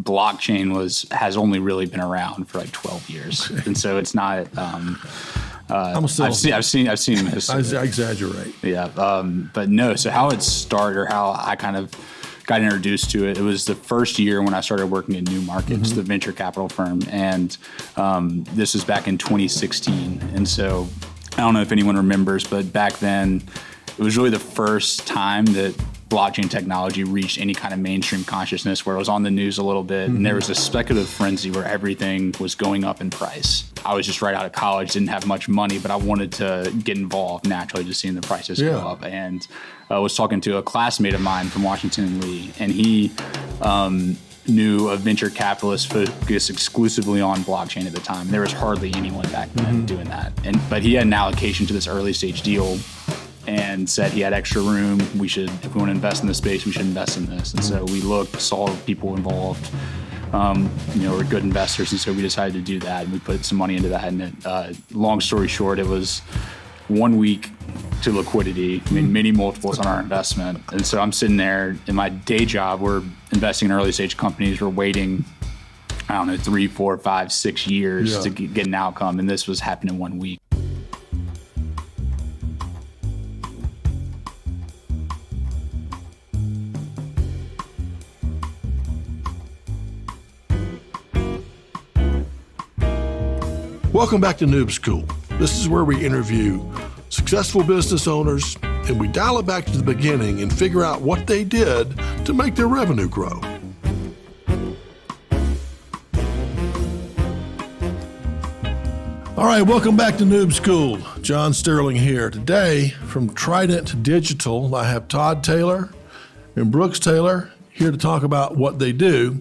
blockchain has only really been around for like 12 years. Okay. And so it's not, I've seen this. I exaggerate. Yeah. But no, so how it started, or how I kind of got introduced to it, it was the first year when I started working at New Markets, the venture capital firm. And this was back in 2016. And so I don't know if anyone remembers, but back then it was really the first time that blockchain technology reached any kind of mainstream consciousness, where it was on the news a little bit, and there was a speculative frenzy where everything was going up in price. I was just right out of college, didn't have much money, but I wanted to get involved naturally, just seeing the prices go up. And I was talking to a classmate of mine from Washington Lee, and he knew a venture capitalist focused exclusively on blockchain at the time. There was hardly anyone back then doing that. But he had an allocation to this early stage deal, and said he had extra room. If we want to invest in this space, we should invest in this. And so we looked, saw people involved, were good investors. And so we decided to do that, and we put some money into that. And long story short, it was 1 week to liquidity, many multiples on our investment. And so I'm sitting there in my day job, we're investing in early stage companies. We're waiting, 3, 4, 5, 6 years to get an outcome. And this was happening in 1 week. Welcome back to Noob School. This is where we interview successful business owners, and we dial it back to the beginning and figure out what they did to make their revenue grow. All right, welcome back to Noob School. John Sterling here. Today, from Trident Digital, I have Todd Taylor and Brooks Taylor here to talk about what they do.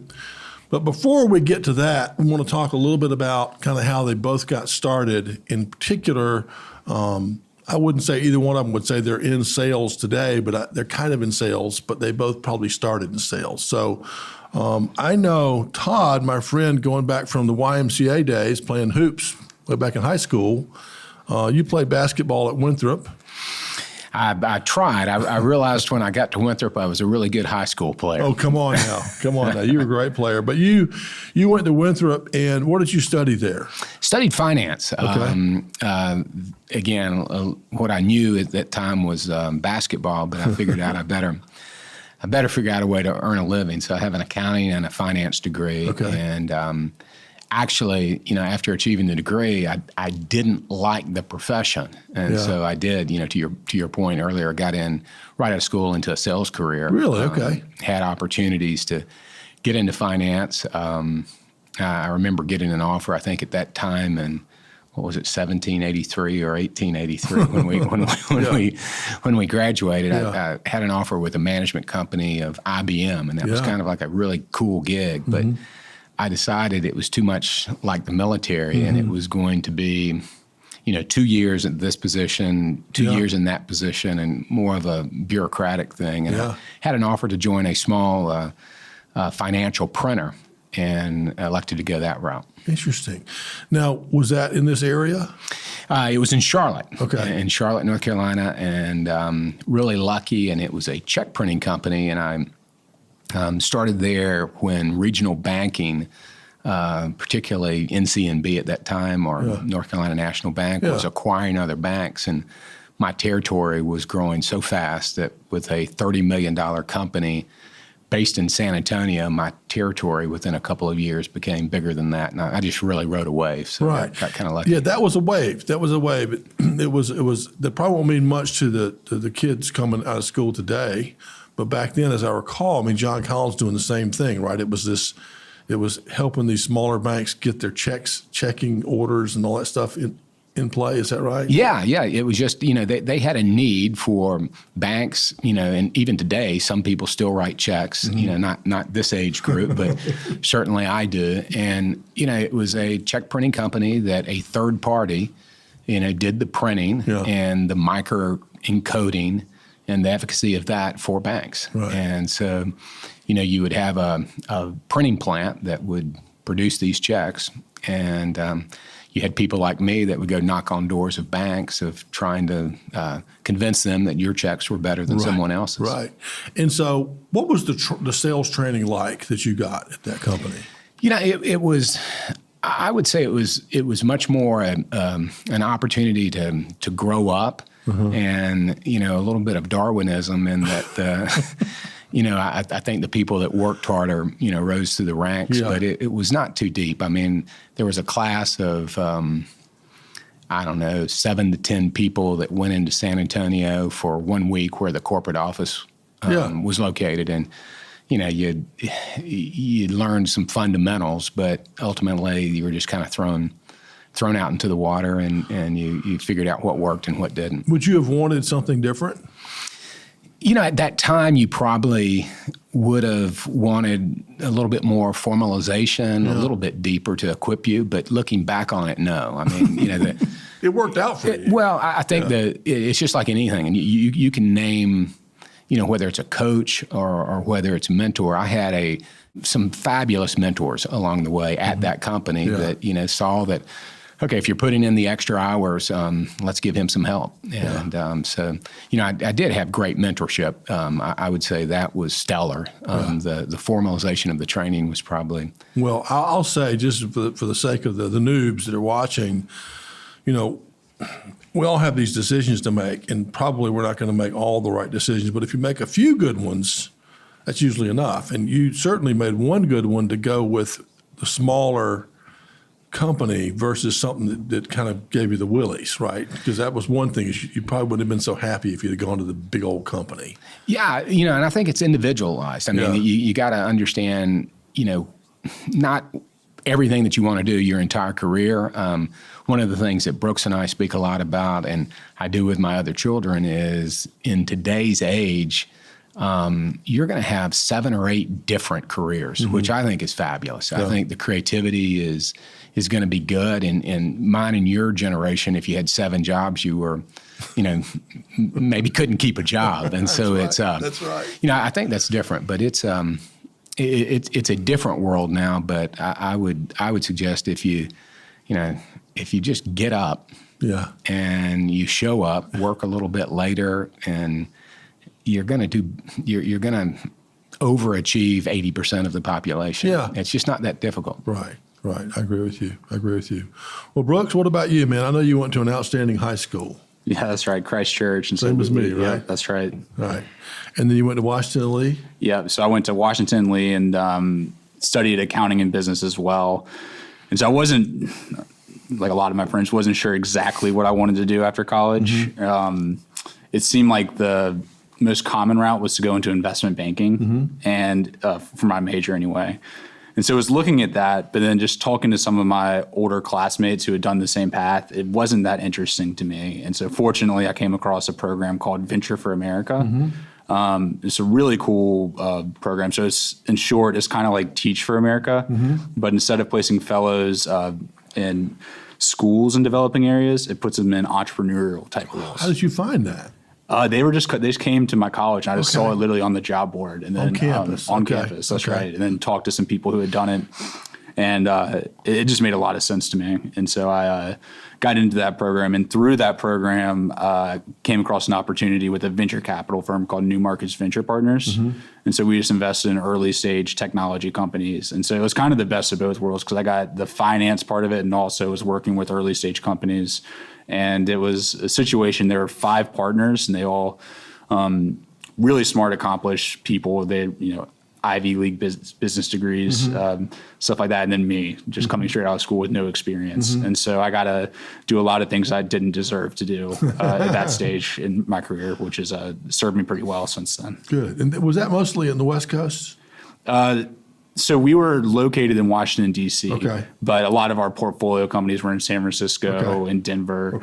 But before we get to that, we want to talk a little bit about kind of how they both got started. In particular, I wouldn't say either one of them would say they're in sales today, but they're kind of in sales, but they both probably started in sales. So I know Todd, my friend, going back from the YMCA days, playing hoops way back in high school. You played basketball at Winthrop. I tried. I realized when I got to Winthrop, I was a really good high school player. Oh, come on now. Come on now. You were a great player. But you went to Winthrop, and what did you study there? Studied finance. Okay. Again, what I knew at that time was basketball, but I figured out I better figure out a way to earn a living. So I have an accounting and a finance degree. Okay. And actually, after achieving the degree, I didn't like the profession. And so I did, to your point earlier, got in right out of school into a sales career. Really? Okay. Had opportunities to get into finance. I remember getting an offer, I think at that time, and what was it, 1783 or 1883 when we graduated. I had an offer with a management company of IBM, and that was kind of like a really cool gig. But I decided it was too much like the military, and it was going to be, 2 years at this position, 2 years in that position, and more of a bureaucratic thing. And I had an offer to join a small financial printer, and elected to go that route. Interesting. Now, was that in this area? It was in Charlotte. Okay. In Charlotte, North Carolina, and really lucky, and it was a check printing company, and I started there when regional banking, particularly NCNB at that time, or North Carolina National Bank, was acquiring other banks, and my territory was growing so fast that with a $30 million company based in San Antonio, my territory within a couple of years became bigger than that, and I just really rode a wave. So got kind of lucky. Yeah, that was a wave. It was. That probably won't mean much to the kids coming out of school today, but back then, as I recall, John Collins doing the same thing, right? It was helping these smaller banks get their checking orders and all that stuff in play. Is that right? Yeah. It was just, they had a need for banks, and even today, some people still write checks, not this age group, but certainly I do. And, it was a check printing company that a third party, did the printing and the micro encoding and the efficacy of that for banks. Right. And so, you would have a printing plant that would produce these checks, And you had people like me that would go knock on doors of banks of trying to convince them that your checks were better than someone else's. Right. And so what was the sales training like that you got at that company? You know, it was, I would say it was much more an opportunity to grow up and, you know, a little bit of Darwinism in that, you know, I think the people that worked harder, you know, rose through the ranks, but it was not too deep. I mean, there was a class of, I don't know, 7 to 10 people that went into San Antonio for 1 week where the corporate office was located. And, you know, you learned some fundamentals, but ultimately you were just kind of thrown out into the water and you figured out what worked and what didn't. Would you have wanted something different? You know, at that time, you probably would have wanted a little bit more formalization, a little bit deeper to equip you. But looking back on it, no. I mean, you know, It worked out for you. Well, I think that it's just like anything. And you can name, you know, whether it's a coach or whether it's a mentor. I had some fabulous mentors along the way at that company that, you know, saw that, okay, if you're putting in the extra hours, let's give him some help. And so, you know, I did have great mentorship. I would say that was stellar. The formalization of the training was probably. Well, I'll say, just for the sake of the noobs that are watching, you know, we all have these decisions to make, and probably we're not going to make all the right decisions. But if you make a few good ones, that's usually enough. And you certainly made one good one to go with the smaller company versus something that kind of gave you the willies, right? Because that was one thing. You probably wouldn't have been so happy if you'd have gone to the big old company. Yeah, you know, and I think it's individualized. I mean, you got to understand, you know, not everything that you want to do your entire career. One of the things that Brooks and I speak a lot about, and I do with my other children, is in today's age, you're going to have 7 or 8 different careers, which I think is fabulous. I think the creativity is going to be good. And mine and your generation, if you had 7 jobs, you were, you know, maybe couldn't keep a job. And so it's, that's right. You know, I think that's different, but it's a different world now. But I would suggest if you just get up and you show up, work a little bit later, and you're going to overachieve 80% of the population. Yeah. It's just not that difficult. Right. I agree with you. Well, Brooks, what about you, man? I know you went to an outstanding high school. Yeah, that's right. Christ Church. And Same as me, right? Yeah, that's right. Right. And then you went to Washington Lee? Yeah, so I went to Washington Lee and studied accounting and business as well. And so I wasn't, like a lot of my friends, wasn't sure exactly what I wanted to do after college. It seemed like the most common route was to go into investment banking, and for my major anyway. And so I was looking at that, but then just talking to some of my older classmates who had done the same path, it wasn't that interesting to me. And so fortunately, I came across a program called Venture for America. It's a really cool program. So it's, in short, it's kind of like Teach for America, but instead of placing fellows in schools in developing areas, it puts them in entrepreneurial type roles. How did you find that? They just came to my college, and I just saw it literally on the job board, and then on campus. On campus, that's right. And then talked to some people who had done it, and it just made a lot of sense to me. And so I got into that program, and through that program, came across an opportunity with a venture capital firm called New Markets Venture Partners. And so we just invested in early stage technology companies. And so it was kind of the best of both worlds, because I got the finance part of it and also was working with early stage companies. And it was a situation, there were 5 partners, and they all really smart, accomplished people. They, you know, Ivy League business degrees, stuff like that. And then me, just coming straight out of school with no experience. And so I got to do a lot of things I didn't deserve to do at that stage in my career, which has served me pretty well since then. Good. And was that mostly in the West Coast? So we were located in Washington, D.C., but a lot of our portfolio companies were in San Francisco and Denver,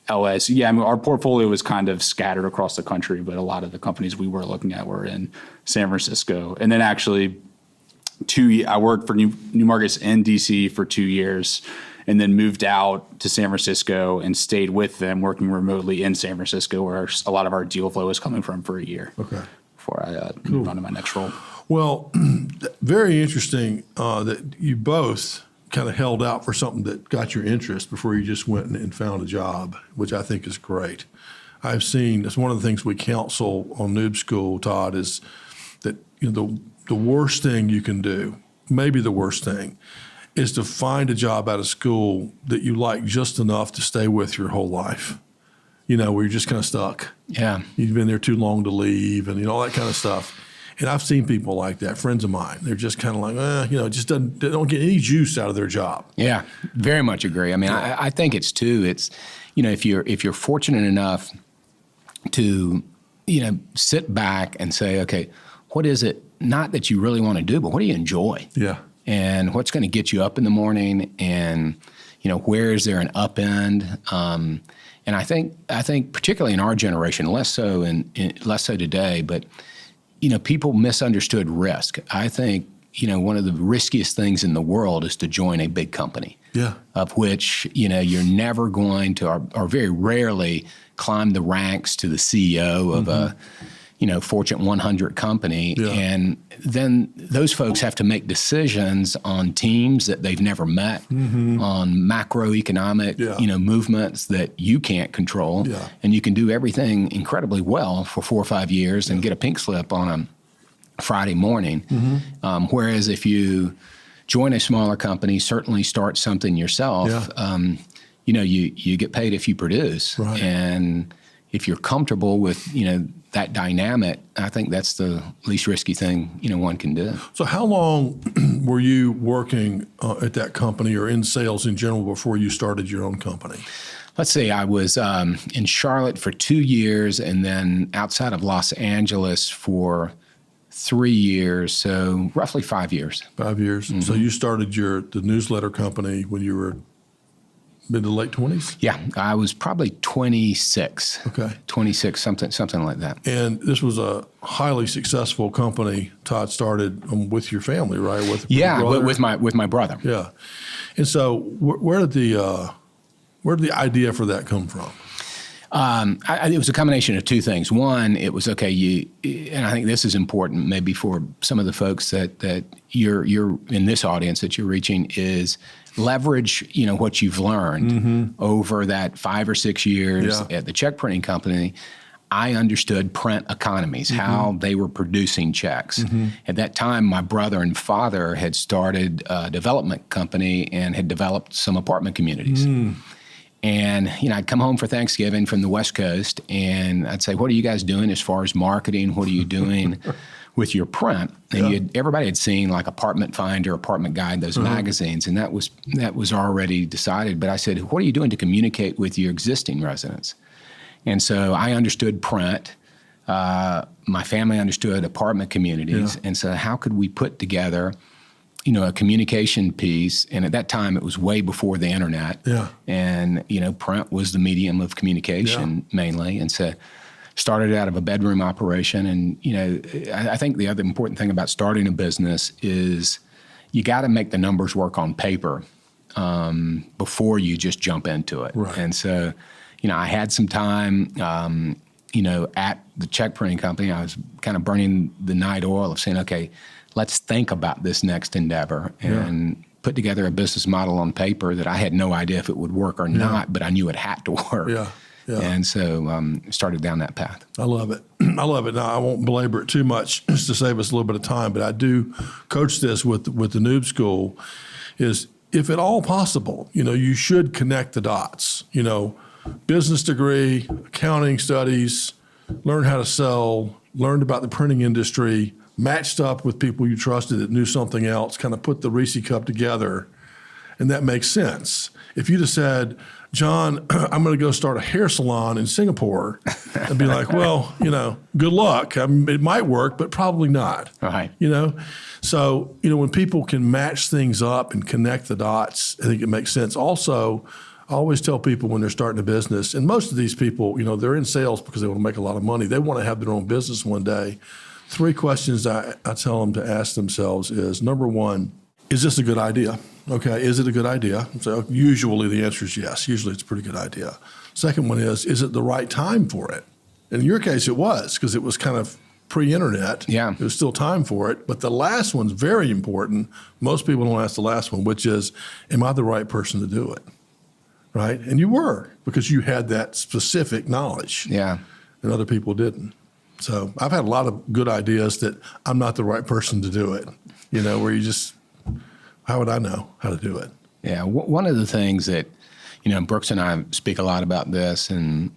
LA. So yeah, I mean, our portfolio was kind of scattered across the country, but a lot of the companies we were looking at were in San Francisco. And then actually, I worked for New Markets in D.C. for 2 years, and then moved out to San Francisco and stayed with them working remotely in San Francisco, where a lot of our deal flow was coming from, for a year before I moved on to my next role. Well, very interesting that you both kind of held out for something that got your interest before you just went and found a job, which I think is great. I've seen, it's one of the things we counsel on Noob School, Todd, is that the worst thing you can do, maybe the worst thing, is to find a job out of school that you like just enough to stay with your whole life. Where you're just kind of stuck. Yeah. You've been there too long to leave and all that kind of stuff. And I've seen people like that, friends of mine. They're just kind of like, just they don't get any juice out of their job. Yeah, very much agree. I mean, I think it's if you're fortunate enough to, sit back and say, okay, what is it, not that you really want to do, but what do you enjoy? Yeah. And what's going to get you up in the morning, and, where is there an upend? And I think particularly in our generation, less so today, but people misunderstood risk. I think one of the riskiest things in the world is to join a big company. Yeah. Of which you're never going to, or very rarely, climb the ranks to the CEO of a Fortune 100 company. Yeah. And then those folks have to make decisions on teams that they've never met, on macroeconomic, movements that you can't control. Yeah. And you can do everything incredibly well for 4 or 5 years and get a pink slip on a Friday morning. Whereas if you join a smaller company, certainly start something yourself, you get paid if you produce. Right. And if you're comfortable with, that dynamic, I think that's the least risky thing, one can do. So how long were you working at that company or in sales in general before you started your own company? Let's see, I was in Charlotte for 2 years and then outside of Los Angeles for 3 years, so roughly 5 years. 5 years. So you started the newsletter company when you were mid to late 20s? Yeah, I was probably 26. Okay. 26, something like that. And this was a highly successful company Todd started with your family, right? With my brother. Yeah. And so where did the idea for that come from? It was a combination of two things. One, it was, okay, and I think this is important maybe for some of the folks that you're in this audience that you're reaching, is leverage, what you've learned over that 5 or 6 years at the check printing company. I understood print economies, how they were producing checks. At that time, my brother and father had started a development company and had developed some apartment communities. And, I'd come home for Thanksgiving from the West Coast, and I'd say, what are you guys doing as far as marketing? What are you doing with your print? And everybody had seen like Apartment Finder, Apartment Guide, those magazines, and that was already decided. But I said, what are you doing to communicate with your existing residents? And so I understood print. My family understood apartment communities. And so how could we put together a communication piece? And at that time, it was way before the internet. Yeah. And, print was the medium of communication mainly. And so started out of a bedroom operation. And, I think the other important thing about starting a business is you got to make the numbers work on paper before you just jump into it. Right. And so, I had some time, at the check printing company. I was kind of burning the night oil of saying, okay, let's think about this next endeavor and put together a business model on paper that I had no idea if it would work or not, but I knew it had to work. Yeah. And so started down that path. I love it. I love it. Now, I won't belabor it too much just to save us a little bit of time, but I do coach this with the Noob School is, if at all possible, you should connect the dots. Business degree, accounting studies, learn how to sell, learned about the printing industry, matched up with people you trusted that knew something else, kind of put the Reese cup together, and that makes sense. If you'd have said, John, I'm going to go start a hair salon in Singapore, I'd be like, well, good luck. It might work, but probably not. Right. So, when people can match things up and connect the dots, I think it makes sense. Also, I always tell people when they're starting a business, and most of these people, they're in sales because they want to make a lot of money. They want to have their own business one day. 3 questions I tell them to ask themselves is, number one, is this a good idea? Okay, is it a good idea? So usually the answer is yes. Usually it's a pretty good idea. Second one is it the right time for it? In your case, it was, because it was kind of pre-internet. Yeah. There's still time for it. But the last one's very important. Most people don't ask the last one, which is, am I the right person to do it? Right? And you were, because you had that specific knowledge. Yeah. And other people didn't. So I've had a lot of good ideas that I'm not the right person to do it, where you just, how would I know how to do it? Yeah. One of the things that, Brooks and I speak a lot about this, and,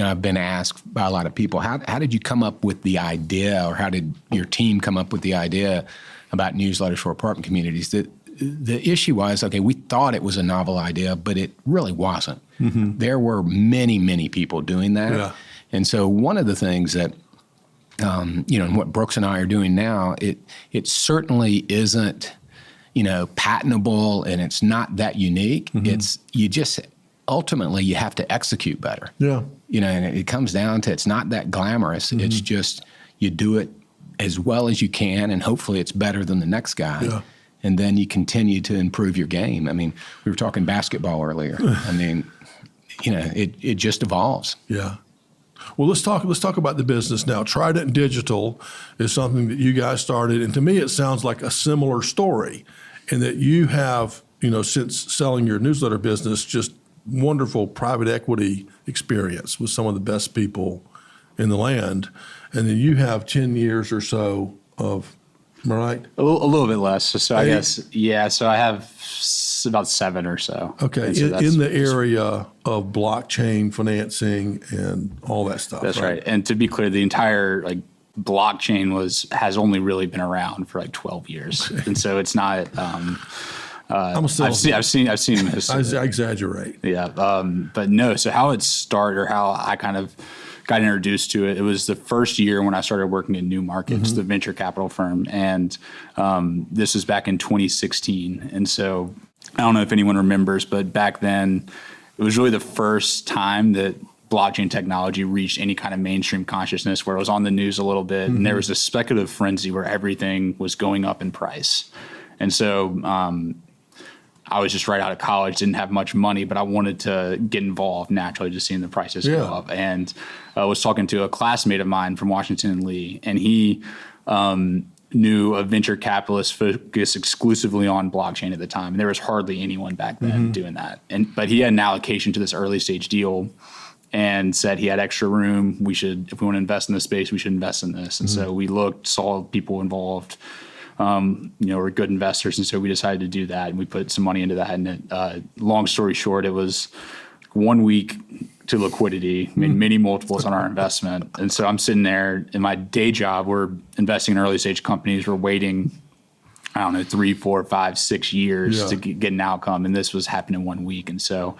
I've been asked by a lot of people, how did you come up with the idea, or how did your team come up with the idea about newsletters for apartment communities? The issue was, okay, we thought it was a novel idea, but it really wasn't. Mm-hmm. There were many, many people doing that. Yeah. And so one of the things that, and what Brooks and I are doing now, it certainly isn't, patentable, and it's not that unique. Mm-hmm. Ultimately you have to execute better. Yeah. And it comes down to, it's not that glamorous. Mm-hmm. It's just, you do it as well as you can, and hopefully it's better than the next guy. Yeah. And then you continue to improve your game. I mean, we were talking basketball earlier. I mean, it just evolves. Yeah. Well, let's talk about the business now. Trident Digital is something that you guys started, and to me it sounds like a similar story, in that you have, since selling your newsletter business, just wonderful private equity experience with some of the best people in the land, and then you have 10 years or so of, am I right? A little bit less. So I guess, yeah. So I have about 7 or so. Okay, so in the area of blockchain financing and all that stuff. That's right. And to be clear, the entire blockchain has only really been around for 12 years, and so it's not. I've seen this. I exaggerate. Yeah, but no. So how it started, or how I kind of got introduced to it, it was the first year when I started working at New Markets, the venture capital firm, and this was back in 2016. And so I don't know if anyone remembers, but back then it was really the first time that blockchain technology reached any kind of mainstream consciousness, where it was on the news a little bit, and there was a speculative frenzy where everything was going up in price. And so I was just right out of college, didn't have much money, but I wanted to get involved naturally, just seeing the prices go up. And I was talking to a classmate of mine from Washington and Lee, and he knew a venture capitalist focused exclusively on blockchain at the time. And there was hardly anyone back then doing that. But he had an allocation to this early stage deal and said he had extra room. If we want to invest in this space, we should invest in this. And so we saw people involved. We're good investors, and so we decided to do that, and we put some money into that. And long story short, it was 1 week to liquidity, made many multiples on our investment. And so I'm sitting there in my day job. We're investing in early stage companies. We're waiting, 3, 4, 5, 6 years to get an outcome, and this was happening 1 week. And so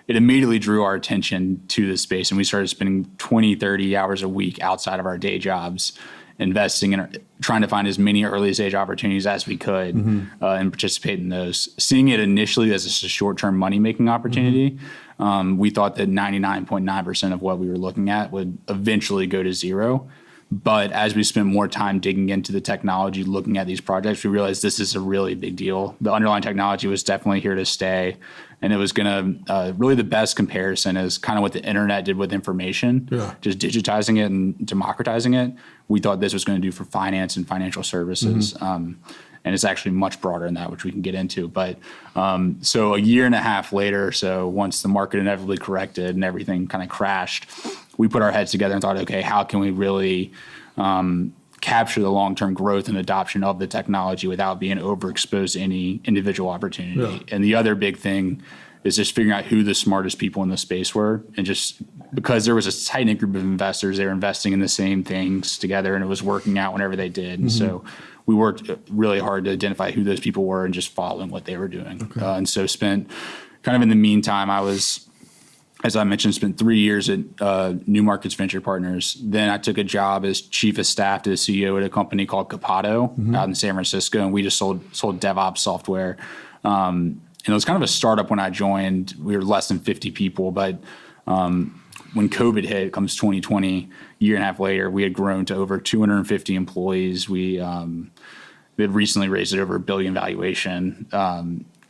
it immediately drew our attention to this space, and we started spending 20, 30 hours a week outside of our day jobs, investing in, trying to find as many early stage opportunities as we could and participate in those. Seeing it initially as a short-term money-making opportunity, we thought that 99.9% of what we were looking at would eventually go to zero. But as we spent more time digging into the technology, looking at these projects, we realized this is a really big deal. The underlying technology was definitely here to stay. And it was going to, really the best comparison is kind of what the internet did with information, just digitizing it and democratizing it. We thought this was going to do for finance and financial services. And it's actually much broader than that, which we can get into. But so a year and a half later, so once the market inevitably corrected and everything kind of crashed, we put our heads together and thought, okay, how can we really capture the long-term growth and adoption of the technology without being overexposed to any individual opportunity? Yeah. And the other big thing is just figuring out who the smartest people in the space were. And just because there was a tight-knit group of investors, they were investing in the same things together, and it was working out whenever they did. And so we worked really hard to identify who those people were and just following what they were doing. Okay. And so spent kind of in the meantime, I was, as I mentioned, spent 3 years at New Markets Venture Partners. Then I took a job as chief of staff to the CEO at a company called Capato out in San Francisco, and we just sold DevOps software. And it was kind of a startup when I joined. We were less than 50 people, but when COVID hit, comes 2020, a year and a half later, we had grown to over 250 employees. We had recently raised it over $1 billion valuation.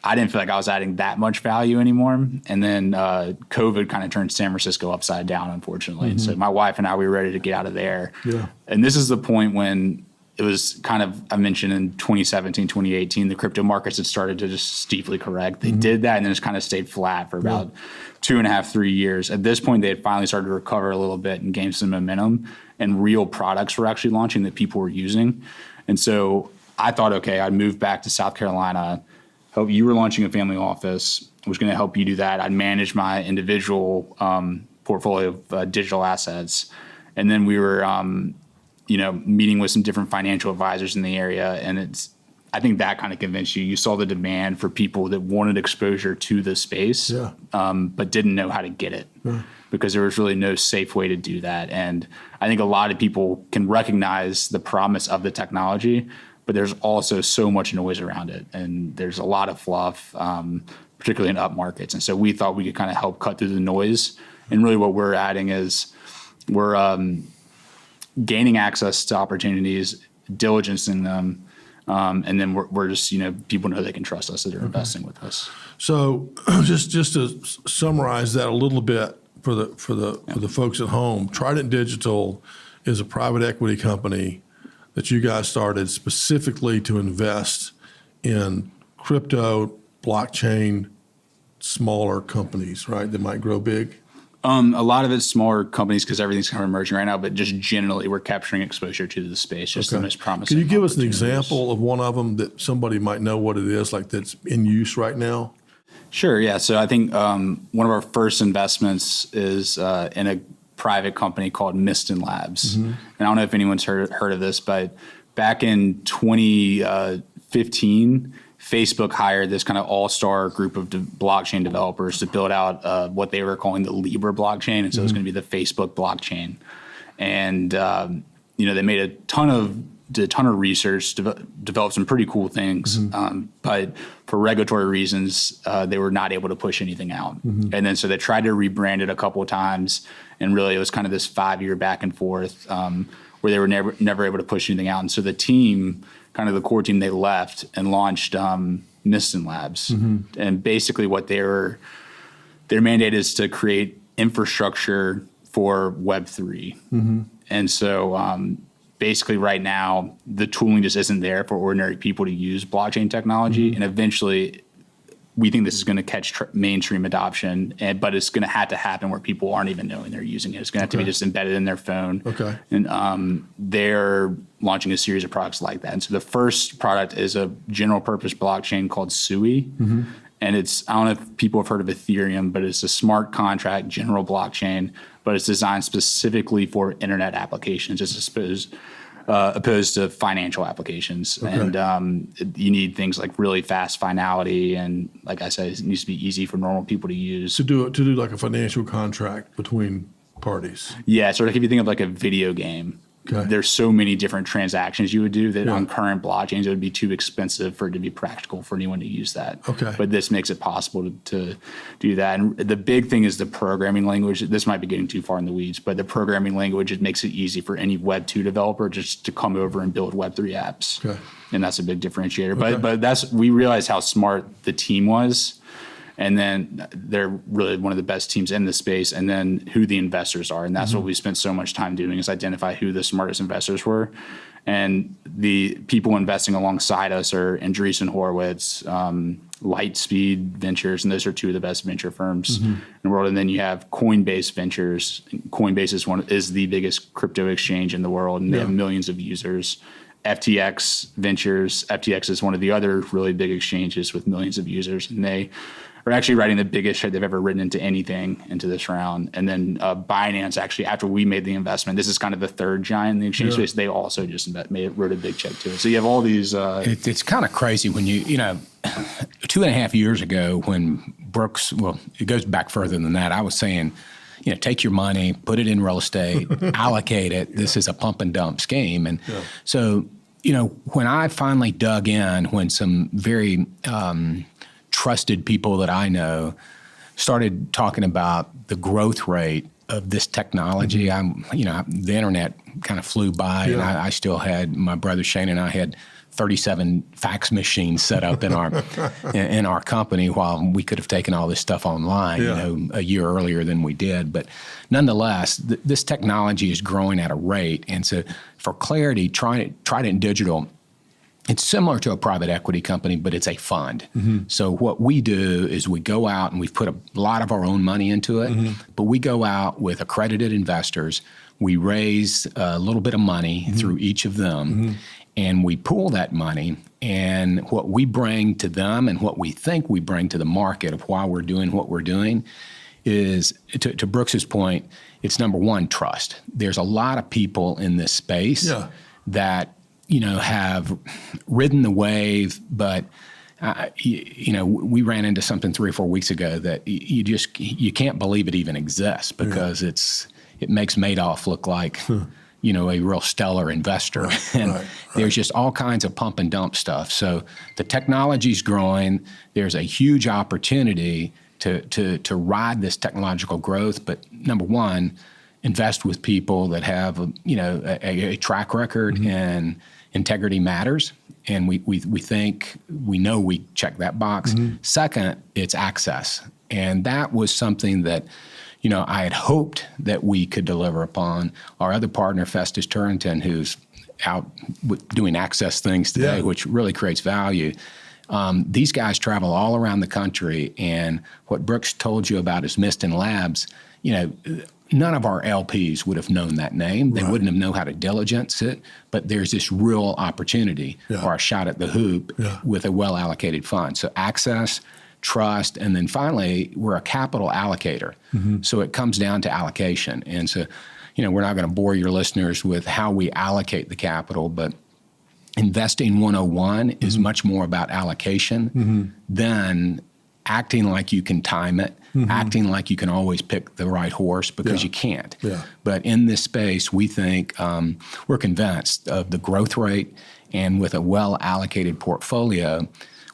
I didn't feel like I was adding that much value anymore. And then COVID kind of turned San Francisco upside down, unfortunately. And so my wife and I, we were ready to get out of there. Yeah. And this is the point when it was kind of, I mentioned in 2017, 2018, the crypto markets had started to just steeply correct. They did that and then just kind of stayed flat for about 2.5, 3 years. At this point, they had finally started to recover a little bit and gain some momentum, and real products were actually launching that people were using. And so I thought, okay, I'd move back to South Carolina. You were launching a family office. I was going to help you do that. I'd manage my individual portfolio of digital assets. And then we were, meeting with some different financial advisors in the area. And I think that kind of convinced you. You saw the demand for people that wanted exposure to the space, but didn't know how to get it because there was really no safe way to do that. And I think a lot of people can recognize the promise of the technology, but there's also so much noise around it, and there's a lot of fluff, particularly in up markets. And so we thought we could kind of help cut through the noise. And really what we're adding is we're gaining access to opportunities, diligencing them, and then we're just, people know they can trust us that they're investing with us. So just to summarize that a little bit for the folks at home, Trident Digital is a private equity company that you guys started specifically to invest in crypto, blockchain, smaller companies, right, that might grow big? A lot of it's smaller companies because everything's kind of emerging right now, but just generally we're capturing exposure to the space, just the most promising. Can you give us an example of one of them that somebody might know what it is, like that's in use right now? Sure, yeah. So I think one of our first investments is in a private company called Miston Labs. And I don't know if anyone's heard of this, but back in 2015, Facebook hired this kind of all-star group of blockchain developers to build out what they were calling the Libra blockchain. And so it's going to be the Facebook blockchain. And, they made a ton of research, developed some pretty cool things. But for regulatory reasons, they were not able to push anything out. And then so they tried to rebrand it a couple of times. And really, it was kind of this 5-year back and forth where they were never able to push anything out. And so the team, kind of the core team, they left and launched Miston Labs. And basically what their mandate is to create infrastructure for Web3. And so basically right now, the tooling just isn't there for ordinary people to use blockchain technology. And eventually, we think this is going to catch mainstream adoption, but it's going to have to happen where people aren't even knowing they're using it. It's going to have to be just embedded in their phone. And they're launching a series of products like that. And so the first product is a general purpose blockchain called Sui. And I don't know if people have heard of Ethereum, but it's a smart contract general blockchain, but it's designed specifically for internet applications as opposed to financial applications. And you need things like really fast finality. And like I said, it needs to be easy for normal people to use. To do like a financial contract between parties. Yeah, sort of if you think of like a video game, there's so many different transactions you would do that on current blockchains, it would be too expensive for it to be practical for anyone to use that. But this makes it possible to do that. And the big thing is the programming language. This might be getting too far in the weeds, but the programming language, it makes it easy for any Web 2 developer just to come over and build Web 3 apps. And that's a big differentiator. But we realized how smart the team was. And then they're really one of the best teams in the space, and then who the investors are. And that's what we spent so much time doing, is identify who the smartest investors were. And the people investing alongside us are Andreessen Horowitz, Lightspeed Ventures, and those are two of the best venture firms in the world. And then you have Coinbase Ventures. Coinbase is the biggest crypto exchange in the world, and they have millions of users. FTX Ventures. FTX is one of the other really big exchanges with millions of users, and they are actually writing the biggest check they've ever written into anything into this round. And then Binance, actually, after we made the investment, this is kind of the third giant in the exchange space. They also just wrote a big check to it. So you have all these. It's kind of crazy when 2.5 years ago when Brooks, well, it goes back further than that. I was saying, take your money, put it in real estate, allocate it. This is a pump and dump scheme. And so, when I finally dug in, when some very trusted people that I know started talking about the growth rate of this technology, the internet kind of flew by, and I still had, my brother Shane and I had 37 fax machines set up in our company, while we could have taken all this stuff online, a year earlier than we did. But nonetheless, this technology is growing at a rate. And so for clarity, Trident Digital, it's similar to a private equity company, but it's a fund. So what we do is we go out and we've put a lot of our own money into it, but we go out with accredited investors. We raise a little bit of money through each of them, and we pool that money. And what we bring to them and what we think we bring to the market of why we're doing what we're doing is, to Brooks's point, it's number one, trust. There's a lot of people in this space that have ridden the wave, but we ran into something 3 or 4 weeks ago that you can't believe it even exists, because it makes Madoff look like a real stellar investor. And there's just all kinds of pump and dump stuff. So the technology's growing. There's a huge opportunity to ride this technological growth. But number one, invest with people that have a track record, and integrity matters. And we know we check that box. Second, it's access. And that was something that I had hoped that we could deliver upon. Our other partner, Festus Turrington, who's out doing access things today, which really creates value. These guys travel all around the country, and what Brooks told you about his Miston Labs, none of our LPs would have known that name. They wouldn't have known how to diligence it, but there's this real opportunity or a shot at the hoop with a well-allocated fund. So access, trust, and then finally, we're a capital allocator. So it comes down to allocation. And so, we're not going to bore your listeners with how we allocate the capital, but investing 101 is much more about allocation than acting like you can time it, acting like you can always pick the right horse, because you can't. But in this space, we think, we're convinced of the growth rate, and with a well-allocated portfolio,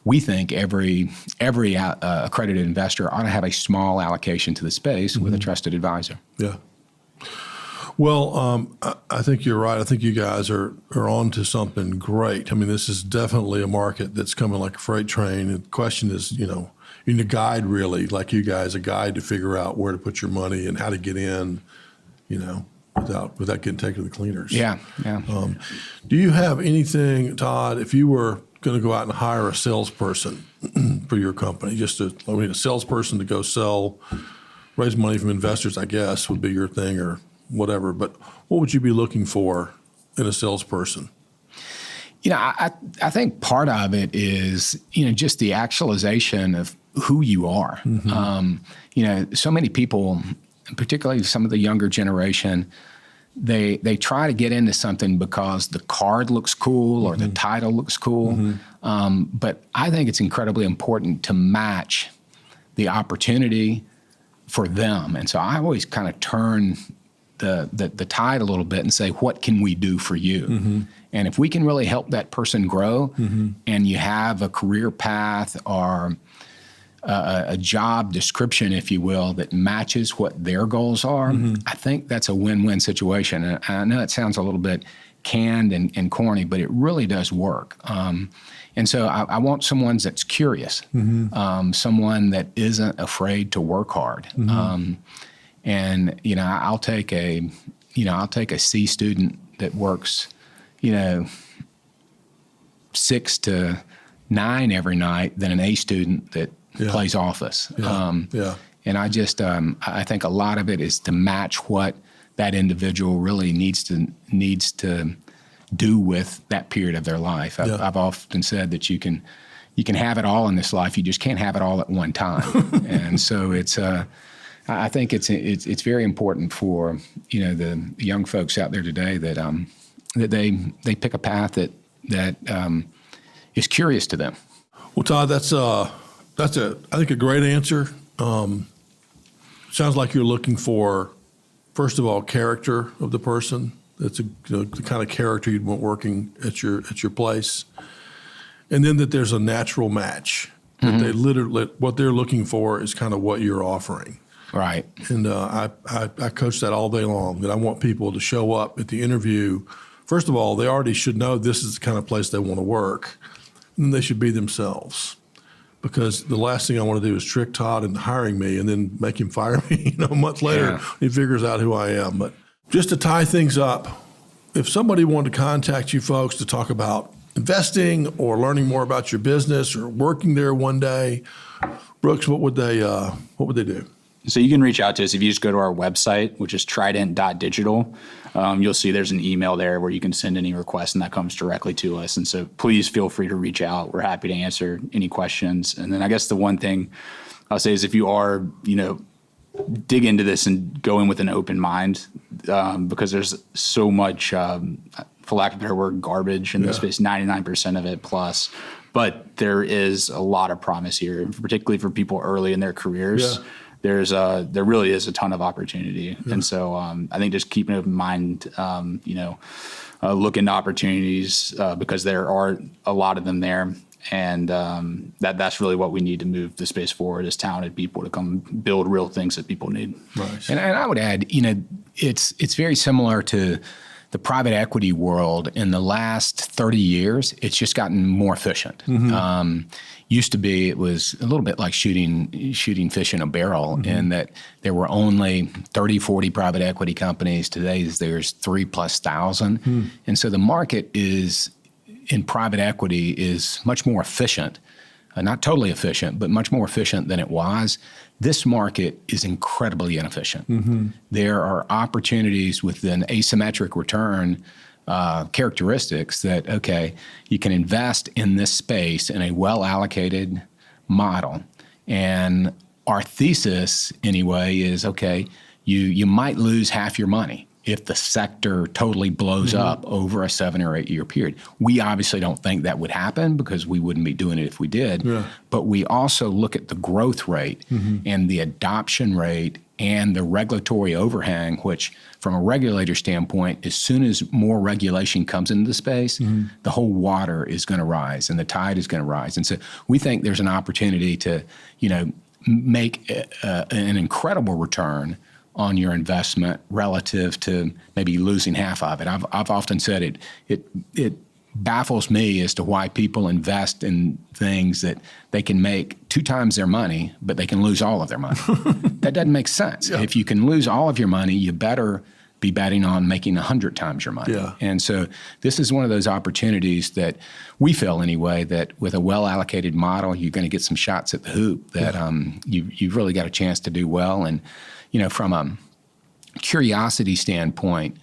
we think every accredited investor ought to have a small allocation to the space with a trusted advisor. Well, I think you're right. I think you guys are on to something great. I mean, this is definitely a market that's coming like a freight train. The question is, you need a guide, really, like you guys, a guide to figure out where to put your money and how to get in, without getting taken to the cleaners. Do you have anything, Todd, if you were going to go out and hire a salesperson for your company, a salesperson to go raise money from investors, I guess, would be your thing, or whatever, but what would you be looking for in a salesperson? I think part of it is, just the actualization of who you are. So many people, particularly some of the younger generation, they try to get into something because the card looks cool or the title looks cool. But I think it's incredibly important to match the opportunity for them. And so I always kind of turn the tide a little bit and say, what can we do for you? And if we can really help that person grow, and you have a career path or a job description, if you will, that matches what their goals are, I think that's a win-win situation. And I know it sounds a little bit canned and corny, but it really does work. And so I want someone that's curious, someone that isn't afraid to work hard. And I'll take a C student that works, 6 to 9 every night than an A student that plays office. And I think a lot of it is to match what that individual really needs to do with that period of their life. I've often said that you can have it all in this life, you just can't have it all at one time. And so I think it's very important for the young folks out there today that they pick a path that is curious to them. Well, Todd, that's I think a great answer. Sounds like you're looking for, first of all, character of the person. That's the kind of character you'd want working at your place, and then that there's a natural match. That they literally, what they're looking for is kind of what you're offering. Right. And I coach that all day long, that I want people to show up at the interview first of all, they already should know this is the kind of place they want to work, and they should be themselves. Because the last thing I want to do is trick Todd into hiring me and then make him fire me, a month later. Yeah. He figures out who I am. But just to tie things up, if somebody wanted to contact you folks to talk about investing or learning more about your business or working there one day, Brooks, what would they do? So you can reach out to us if you just go to our website, which is trident.digital. You'll see there's an email there where you can send any request, and that comes directly to us. And so please feel free to reach out. We're happy to answer any questions. And then I guess the one thing I'll say is if you are, dig into this and go in with an open mind, because there's so much, for lack of a better word, garbage in this space, 99% of it plus. But there is a lot of promise here, particularly for people early in their careers. Yeah. There really is a ton of opportunity. Yeah. And so I think just keep an open mind, look into opportunities because there are a lot of them there. And that's really what we need to move the space forward is talented people to come build real things that people need. Right. And I would add, it's very similar to the private equity world. In the last 30 years, it's just gotten more efficient. Mm-hmm. Used to be, it was a little bit like shooting fish in a barrel, mm-hmm. in that there were only 30, 40 private equity companies. Today, there's 3,000+. Mm-hmm. And so the market in private equity is much more efficient, not totally efficient, but much more efficient than it was. This market is incredibly inefficient. Mm-hmm. There are opportunities with an asymmetric return characteristics that, okay, you can invest in this space in a well-allocated model. And our thesis, anyway, is, okay, you might lose half your money if the sector totally blows mm-hmm. up over a 7 or 8 year period. We obviously don't think that would happen because we wouldn't be doing it if we did. Yeah. But we also look at the growth rate mm-hmm. and the adoption rate and the regulatory overhang, which from a regulator standpoint, as soon as more regulation comes into the space, mm-hmm. the whole water is going to rise and the tide is going to rise. And so we think there's an opportunity to, make an incredible return on your investment relative to maybe losing half of it. I've often said it baffles me as to why people invest in things that they can make 2 times their money, but they can lose all of their money. That doesn't make sense. Yeah. If you can lose all of your money, you better be betting on making 100 times your money. Yeah. And so this is one of those opportunities that we feel anyway, that with a well-allocated model, you're going to get some shots at the hoop that you've really got a chance to do well. And from a curiosity standpoint,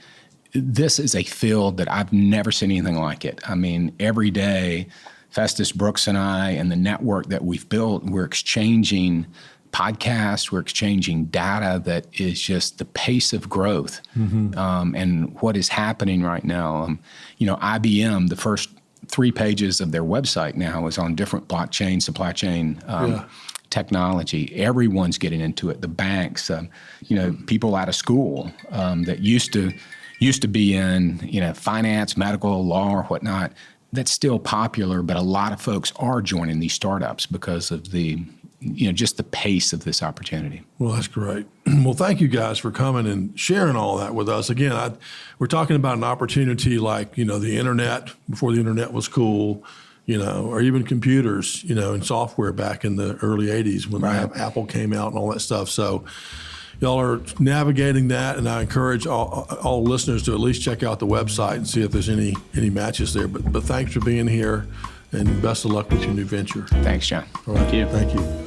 this is a field that I've never seen anything like it. I mean, every day, Festus Brooks and I and the network that we've built, we're exchanging podcasts, we're exchanging data that is just the pace of growth mm-hmm. And what is happening right now. IBM, the first 3 pages of their website now is on different blockchain, supply chain technology. Everyone's getting into it. The banks, people out of school that used to be in, finance, medical, law, or whatnot. That's still popular, but a lot of folks are joining these startups because of the, just the pace of this opportunity. Well, that's great. Well, thank you guys for coming and sharing all that with us. Again, we're talking about an opportunity like, the internet, before the internet was cool, or even computers, and software back in the early 80s when Apple came out and all that stuff. So y'all are navigating that, and I encourage all listeners to at least check out the website and see if there's any matches there. But thanks for being here, and best of luck with your new venture. Thanks, John. All right. Thank you. Thank you.